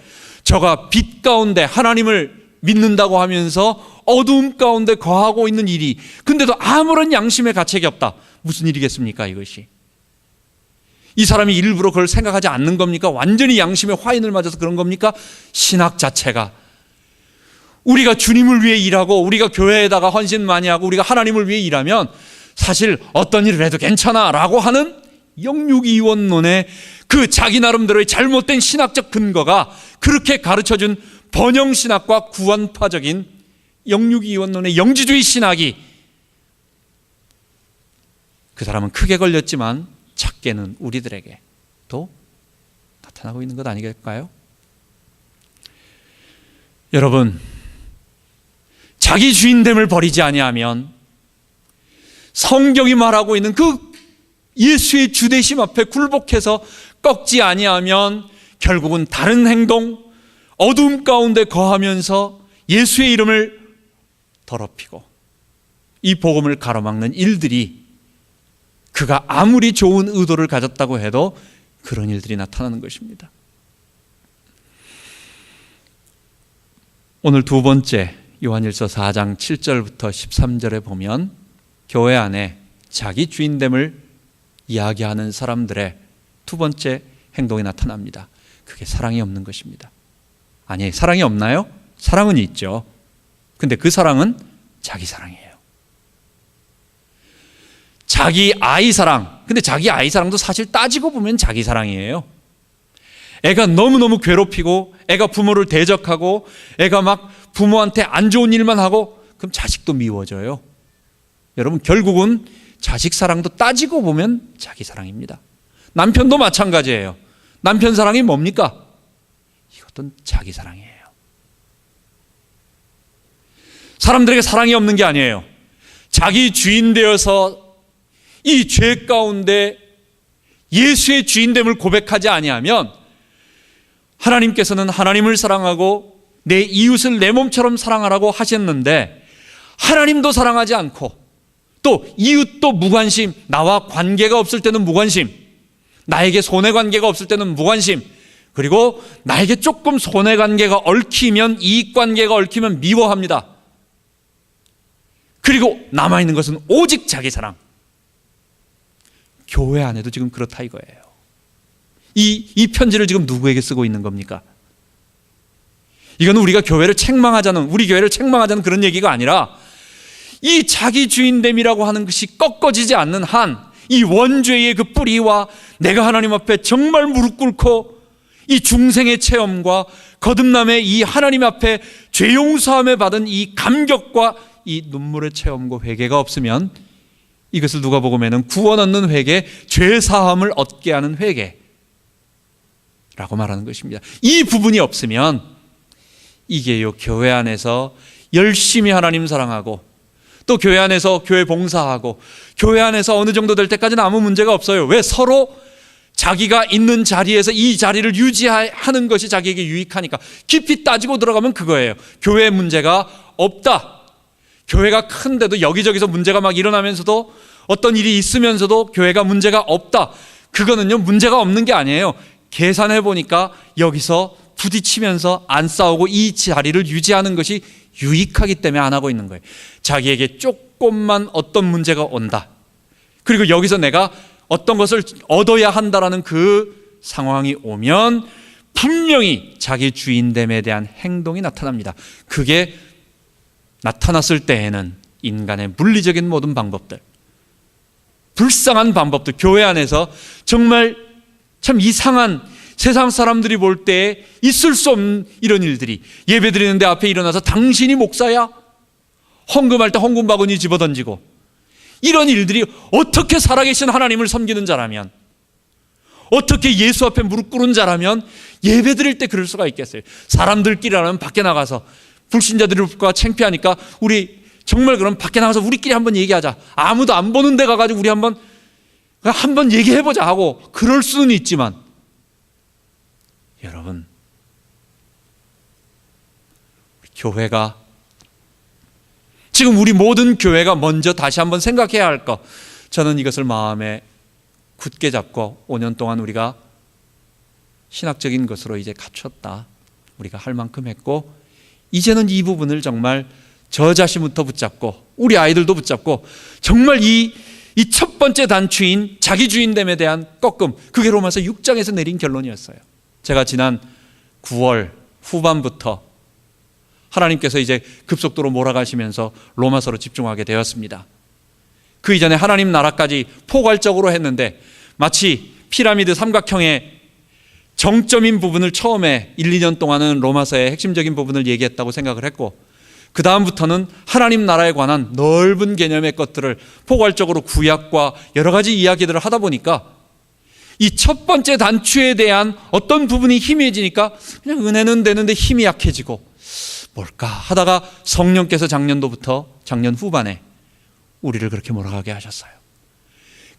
저가 빛 가운데 하나님을 믿는다고 하면서 어두움 가운데 거하고 있는 일이, 근데도 아무런 양심의 가책이 없다. 무슨 일이겠습니까, 이것이? 이 사람이 일부러 그걸 생각하지 않는 겁니까? 완전히 양심의 화인을 맞아서 그런 겁니까? 신학 자체가, 우리가 주님을 위해 일하고 우리가 교회에다가 헌신 많이 하고 우리가 하나님을 위해 일하면 사실 어떤 일을 해도 괜찮아 라고 하는 영육이원론의 그 자기 나름대로의 잘못된 신학적 근거가 그렇게 가르쳐준 번영신학과 구원파적인 영육이원론의 영지주의 신학이, 그 사람은 크게 걸렸지만 작게는 우리들에게 또 나타나고 있는 것 아니겠을까요? 여러분, 자기 주인됨을 버리지 아니하면, 성경이 말하고 있는 그 예수의 주되심 앞에 굴복해서 꺾지 아니하면 결국은 다른 행동, 어두움 가운데 거하면서 예수의 이름을 더럽히고 이 복음을 가로막는 일들이, 그가 아무리 좋은 의도를 가졌다고 해도 그런 일들이 나타나는 것입니다. 오늘 두 번째, 요한일서 4장 7절부터 13절에 보면 교회 안에 자기 주인됨을 이야기하는 사람들의 두 번째 행동이 나타납니다. 그게 사랑이 없는 것입니다. 아니, 사랑이 없나요? 사랑은 있죠. 근데 그 사랑은 자기 사랑이에요. 자기 아이 사랑. 근데 자기 아이 사랑도 사실 따지고 보면 자기 사랑이에요. 애가 너무너무 괴롭히고, 애가 부모를 대적하고, 애가 막 부모한테 안 좋은 일만 하고, 그럼 자식도 미워져요. 여러분, 결국은 자식 사랑도 따지고 보면 자기 사랑입니다. 남편도 마찬가지예요. 남편 사랑이 뭡니까? 이것도 자기 사랑이에요. 사람들에게 사랑이 없는 게 아니에요. 자기 주인 되어서 이 죄 가운데 예수의 주인됨을 고백하지 아니하면, 하나님께서는 하나님을 사랑하고 내 이웃을 내 몸처럼 사랑하라고 하셨는데, 하나님도 사랑하지 않고 또 이웃도 무관심, 나와 관계가 없을 때는 무관심, 나에게 손해관계가 없을 때는 무관심, 그리고 나에게 조금 손해관계가 얽히면, 이익관계가 얽히면 미워합니다. 그리고 남아있는 것은 오직 자기 사랑. 교회 안에도 지금 그렇다 이거예요. 이 편지를 지금 누구에게 쓰고 있는 겁니까? 이건 우리가 교회를 책망하자는, 우리 교회를 책망하자는 그런 얘기가 아니라, 이 자기 주인됨이라고 하는 것이 꺾어지지 않는 한, 이 원죄의 그 뿌리와 내가 하나님 앞에 정말 무릎 꿇고 이 중생의 체험과 거듭남의 이 하나님 앞에 죄 용서함에 받은 이 감격과 이 눈물의 체험과 회개가 없으면, 이것을 누가복음에는 구원 얻는 회개, 죄 사함을 얻게 하는 회개라고 말하는 것입니다. 이 부분이 없으면 이게요, 교회 안에서 열심히 하나님 사랑하고 또 교회 안에서 교회 봉사하고 교회 안에서 어느 정도 될 때까지는 아무 문제가 없어요. 왜? 서로 자기가 있는 자리에서 이 자리를 유지하는 것이 자기에게 유익하니까. 깊이 따지고 들어가면 그거예요. 교회 문제가 없다. 교회가 큰데도 여기저기서 문제가 막 일어나면서도, 어떤 일이 있으면서도 교회가 문제가 없다. 그거는요, 문제가 없는 게 아니에요. 계산해 보니까 여기서 부딪히면서 안 싸우고 이 자리를 유지하는 것이 유익하기 때문에 안 하고 있는 거예요. 자기에게 조금만 어떤 문제가 온다, 그리고 여기서 내가 어떤 것을 얻어야 한다라는 그 상황이 오면 분명히 자기 주인됨에 대한 행동이 나타납니다. 그게 나타났을 때에는 인간의 물리적인 모든 방법들, 불쌍한 방법들, 교회 안에서 정말 참 이상한, 세상 사람들이 볼 때 있을 수 없는 이런 일들이, 예배 드리는데 앞에 일어나서 당신이 목사야? 헌금할 때 헌금 바구니 집어던지고, 이런 일들이 어떻게 살아계신 하나님을 섬기는 자라면, 어떻게 예수 앞에 무릎 꿇은 자라면 예배 드릴 때 그럴 수가 있겠어요. 사람들끼리라면 밖에 나가서, 불신자들과 창피하니까 우리 정말 그럼 밖에 나가서 우리끼리 한번 얘기하자. 아무도 안 보는 데 가가지고 우리 한번 얘기해보자 하고 그럴 수는 있지만, 여러분, 교회가, 지금 우리 모든 교회가 먼저 다시 한번 생각해야 할 것, 저는 이것을 마음에 굳게 잡고 5년 동안 우리가 신학적인 것으로 이제 갖췄다, 우리가 할 만큼 했고, 이제는 이 부분을 정말 저 자신부터 붙잡고 우리 아이들도 붙잡고, 정말 이 첫 번째 단추인 자기 주인됨에 대한 꺾음, 그게 로마서 6장에서 내린 결론이었어요. 제가 지난 9월 후반부터 하나님께서 이제 급속도로 몰아가시면서 로마서로 집중하게 되었습니다. 그 이전에 하나님 나라까지 포괄적으로 했는데, 마치 피라미드 삼각형의 정점인 부분을 처음에 1, 2년 동안은 로마서의 핵심적인 부분을 얘기했다고 생각을 했고, 그 다음부터는 하나님 나라에 관한 넓은 개념의 것들을 포괄적으로 구약과 여러 가지 이야기들을 하다 보니까, 이 첫 번째 단추에 대한 어떤 부분이 희미해지니까 그냥 은혜는 되는데 힘이 약해지고, 뭘까 하다가 성령께서 작년 후반에 우리를 그렇게 몰아가게 하셨어요.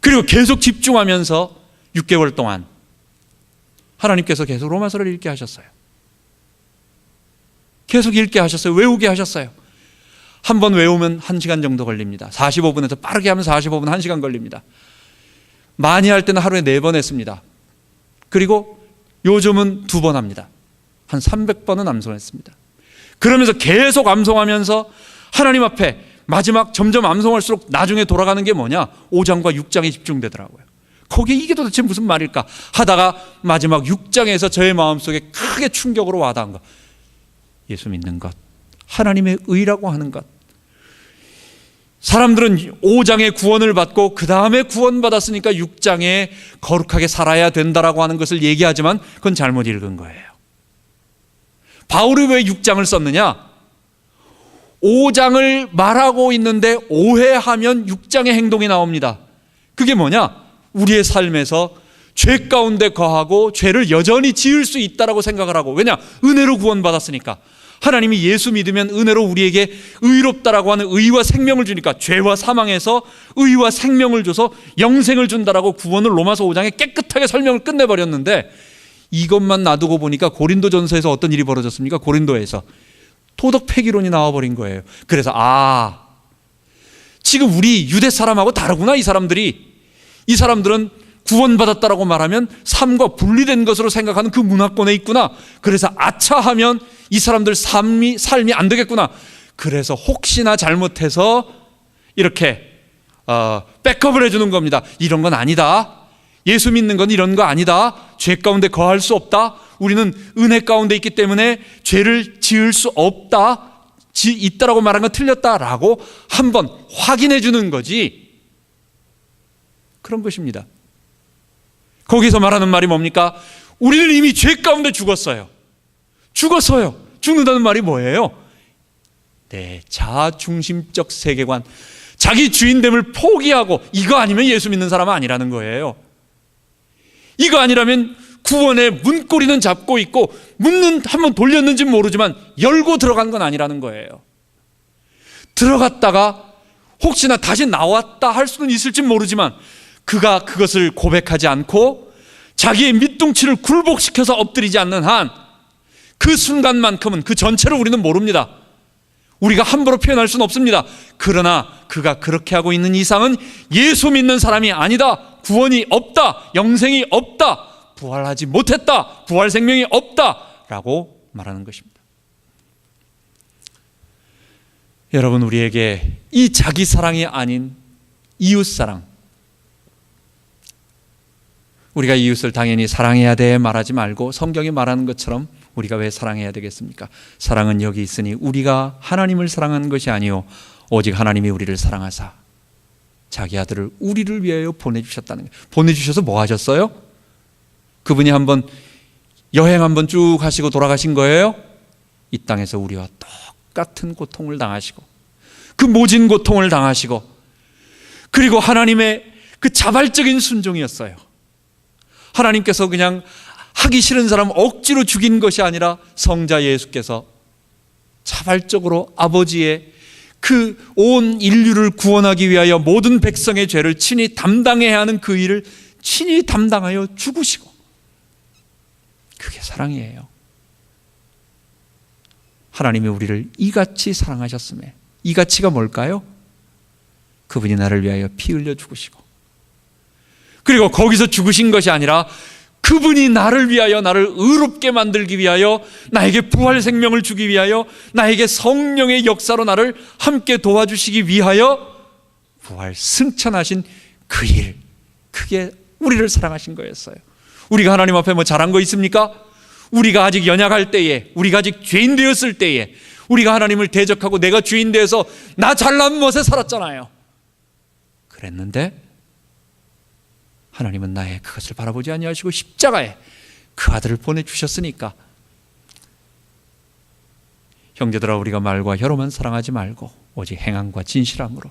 그리고 계속 집중하면서 6개월 동안 하나님께서 계속 로마서를 읽게 하셨어요. 계속 읽게 하셨어요. 외우게 하셨어요. 한 번 외우면 1시간 정도 걸립니다. 45분에서 빠르게 하면 45분 1시간 걸립니다. 많이 할 때는 하루에 4번 했습니다. 그리고 요즘은 2번 합니다. 한 300번은 암송했습니다. 그러면서 계속 암송하면서 하나님 앞에 마지막 점점 암송할수록 나중에 돌아가는 게 뭐냐? 5장과 6장에 집중되더라고요. 거기에 이게 도대체 무슨 말일까 하다가 마지막 6장에서 저의 마음속에 크게 충격으로 와닿은 것. 예수 믿는 것, 하나님의 의라고 하는 것. 사람들은 5장에 구원을 받고 그 다음에 구원받았으니까 6장에 거룩하게 살아야 된다라고 하는 것을 얘기하지만 그건 잘못 읽은 거예요. 바울이 왜 6장을 썼느냐? 5장을 말하고 있는데 오해하면 6장의 행동이 나옵니다. 그게 뭐냐? 우리의 삶에서 죄 가운데 거하고 죄를 여전히 지을 수 있다라고 생각을 하고, 왜냐? 은혜로 구원받았으니까. 하나님이 예수 믿으면 은혜로 우리에게 의롭다라고 하는 의와 생명을 주니까 죄와 사망에서 의와 생명을 줘서 영생을 준다라고 구원을 로마서 5장에 깨끗하게 설명을 끝내버렸는데, 이것만 놔두고 보니까 고린도전서에서 어떤 일이 벌어졌습니까? 고린도에서 도덕 폐기론이 나와버린 거예요. 그래서 지금 우리 유대 사람하고 다르구나. 이 사람들은 구원받았다라고 말하면 삶과 분리된 것으로 생각하는 그 문화권에 있구나. 그래서 아차하면 이 사람들 삶이 안 되겠구나. 그래서 혹시나 잘못해서 이렇게 백업을 해주는 겁니다. 이런 건 아니다. 예수 믿는 건 이런 거 아니다. 죄 가운데 거할 수 없다. 우리는 은혜 가운데 있기 때문에 죄를 지을 수 없다. 있다라고 말한 건 틀렸다라고 한번 확인해 주는 거지. 그런 것입니다. 거기서 말하는 말이 뭡니까? 우리는 이미 죄 가운데 죽었어요. 죽는다는 말이 뭐예요? 내 자아중심적 세계관, 자기 주인됨을 포기하고, 이거 아니면 예수 믿는 사람은 아니라는 거예요. 이거 아니라면 구원의 문고리는 잡고 있고 문은 한번 돌렸는지 모르지만 열고 들어간 건 아니라는 거예요. 들어갔다가 혹시나 다시 나왔다 할 수는 있을지 모르지만 그가 그것을 고백하지 않고 자기의 밑둥치를 굴복시켜서 엎드리지 않는 한 그 순간만큼은, 그 전체를 우리는 모릅니다. 우리가 함부로 표현할 수는 없습니다. 그러나 그가 그렇게 하고 있는 이상은 예수 믿는 사람이 아니다. 구원이 없다. 영생이 없다. 부활하지 못했다. 부활 생명이 없다. 라고 말하는 것입니다. 여러분, 우리에게 이 자기 사랑이 아닌 이웃 사랑, 우리가 이웃을 당연히 사랑해야 돼 말하지 말고 성경이 말하는 것처럼 우리가 왜 사랑해야 되겠습니까? 사랑은 여기 있으니 우리가 하나님을 사랑한 것이 아니요 오직 하나님이 우리를 사랑하사 자기 아들을 우리를 위하여 보내주셨다는 거예요. 보내주셔서 뭐 하셨어요? 그분이 한번 여행 한번 쭉 하시고 돌아가신 거예요? 이 땅에서 우리와 똑같은 고통을 당하시고 그 모진 고통을 당하시고, 그리고 하나님의 그 자발적인 순종이었어요. 하나님께서 그냥 하기 싫은 사람 억지로 죽인 것이 아니라 성자 예수께서 자발적으로 아버지의 그 온 인류를 구원하기 위하여 모든 백성의 죄를 친히 담당해야 하는 그 일을 친히 담당하여 죽으시고, 그게 사랑이에요. 하나님이 우리를 이같이 사랑하셨음에, 이 가치가 뭘까요? 그분이 나를 위하여 피 흘려 죽으시고, 그리고 거기서 죽으신 것이 아니라 그분이 나를 위하여, 나를 의롭게 만들기 위하여, 나에게 부활 생명을 주기 위하여, 나에게 성령의 역사로 나를 함께 도와주시기 위하여 부활 승천하신 그 일, 그게 우리를 사랑하신 거였어요. 우리가 하나님 앞에 뭐 잘한 거 있습니까? 우리가 아직 연약할 때에, 우리가 아직 죄인 되었을 때에 우리가 하나님을 대적하고 내가 죄인 되어서 나 잘난 멋에 살았잖아요. 그랬는데 하나님은 나의 그것을 바라보지 아니하시고 십자가에 그 아들을 보내주셨으니까, 형제들아, 우리가 말과 혀로만 사랑하지 말고 오직 행함과 진실함으로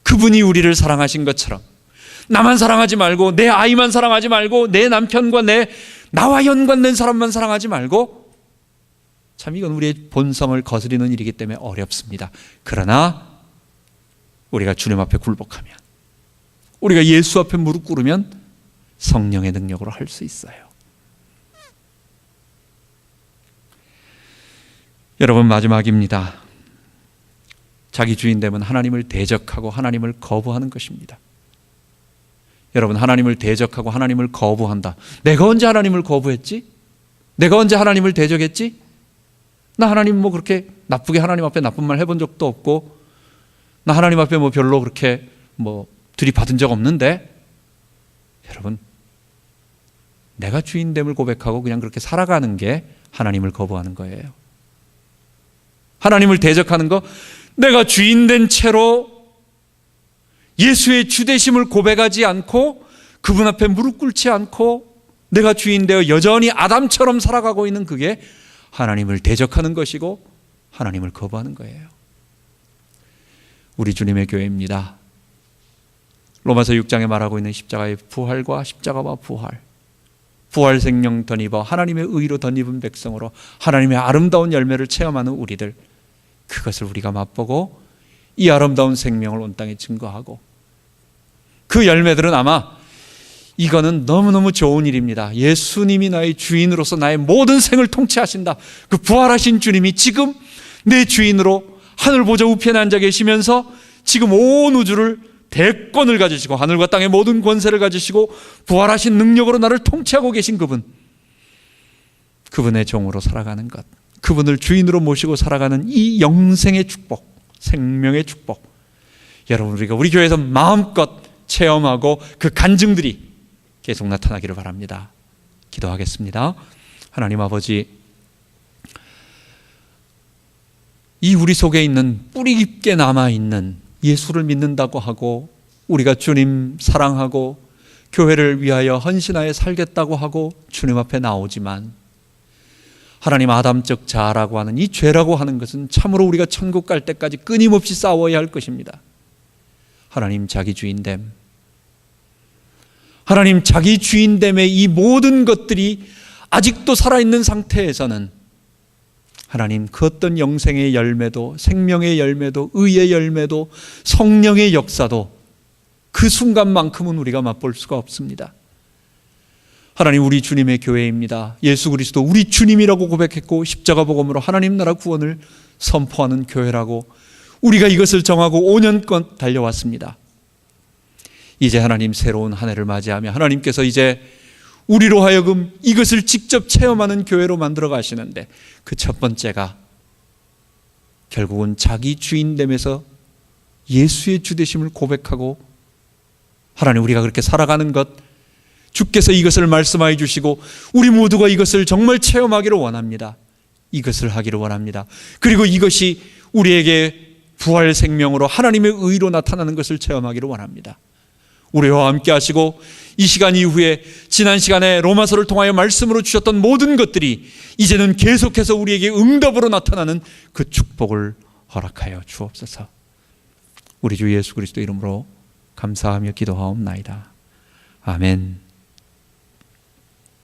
그분이 우리를 사랑하신 것처럼 나만 사랑하지 말고, 내 아이만 사랑하지 말고, 내 남편과 나와 연관된 사람만 사랑하지 말고, 참 이건 우리의 본성을 거스리는 일이기 때문에 어렵습니다. 그러나 우리가 주님 앞에 굴복하면, 우리가 예수 앞에 무릎 꿇으면 성령의 능력으로 할 수 있어요. 여러분, 마지막입니다. 자기 주인됨은 하나님을 대적하고 하나님을 거부하는 것입니다. 여러분, 하나님을 대적하고 하나님을 거부한다. 내가 언제 하나님을 거부했지? 내가 언제 하나님을 대적했지? 나 하나님 뭐 그렇게 나쁘게 하나님 앞에 나쁜 말 해본 적도 없고, 나 하나님 앞에 뭐 별로 그렇게 뭐 들이받은 적 없는데. 여러분, 내가 주인됨을 고백하고 그냥 그렇게 살아가는 게 하나님을 거부하는 거예요. 하나님을 대적하는 거, 내가 주인된 채로 예수의 주되심을 고백하지 않고 그분 앞에 무릎 꿇지 않고 내가 주인되어 여전히 아담처럼 살아가고 있는, 그게 하나님을 대적하는 것이고 하나님을 거부하는 거예요. 우리 주님의 교회입니다. 로마서 6장에 말하고 있는 십자가의 부활과 십자가와 부활 생명 덧입어 하나님의 의로 덧입은 백성으로 하나님의 아름다운 열매를 체험하는 우리들, 그것을 우리가 맛보고 이 아름다운 생명을 온 땅에 증거하고, 그 열매들은 아마 이거는 너무너무 좋은 일입니다. 예수님이 나의 주인으로서 나의 모든 생을 통치하신다. 그 부활하신 주님이 지금 내 주인으로 하늘 보좌 우편에 앉아 계시면서 지금 온 우주를 대권을 가지시고 하늘과 땅의 모든 권세를 가지시고 부활하신 능력으로 나를 통치하고 계신 그분, 그분의 종으로 살아가는 것, 그분을 주인으로 모시고 살아가는 이 영생의 축복, 생명의 축복, 여러분, 우리가 우리 교회에서 마음껏 체험하고 그 간증들이 계속 나타나기를 바랍니다. 기도하겠습니다. 하나님 아버지, 이 우리 속에 있는 뿌리 깊게 남아있는 예수를 믿는다고 하고 우리가 주님 사랑하고 교회를 위하여 헌신하여 살겠다고 하고 주님 앞에 나오지만, 하나님 아담적 자아라고 하는 이 죄라고 하는 것은 참으로 우리가 천국 갈 때까지 끊임없이 싸워야 할 것입니다. 하나님, 자기 주인됨, 하나님 자기 주인됨의 이 모든 것들이 아직도 살아있는 상태에서는 하나님 그 어떤 영생의 열매도, 생명의 열매도, 의의 열매도, 성령의 역사도 그 순간만큼은 우리가 맛볼 수가 없습니다. 하나님, 우리 주님의 교회입니다. 예수 그리스도 우리 주님이라고 고백했고 십자가 복음으로 하나님 나라 구원을 선포하는 교회라고 우리가 이것을 정하고 5년간 달려왔습니다. 이제 하나님 새로운 한 해를 맞이하며 하나님께서 이제 우리로 하여금 이것을 직접 체험하는 교회로 만들어 가시는데, 그 첫 번째가 결국은 자기 주인됨에서 예수의 주되심을 고백하고 하나님 우리가 그렇게 살아가는 것, 주께서 이것을 말씀하여 주시고 우리 모두가 이것을 정말 체험하기를 원합니다. 이것을 하기를 원합니다. 그리고 이것이 우리에게 부활 생명으로 하나님의 의로 나타나는 것을 체험하기를 원합니다. 우리와 함께 하시고 이 시간 이후에 지난 시간에 로마서를 통하여 말씀으로 주셨던 모든 것들이 이제는 계속해서 우리에게 응답으로 나타나는 그 축복을 허락하여 주옵소서. 우리 주 예수 그리스도 이름으로 감사하며 기도하옵나이다. 아멘.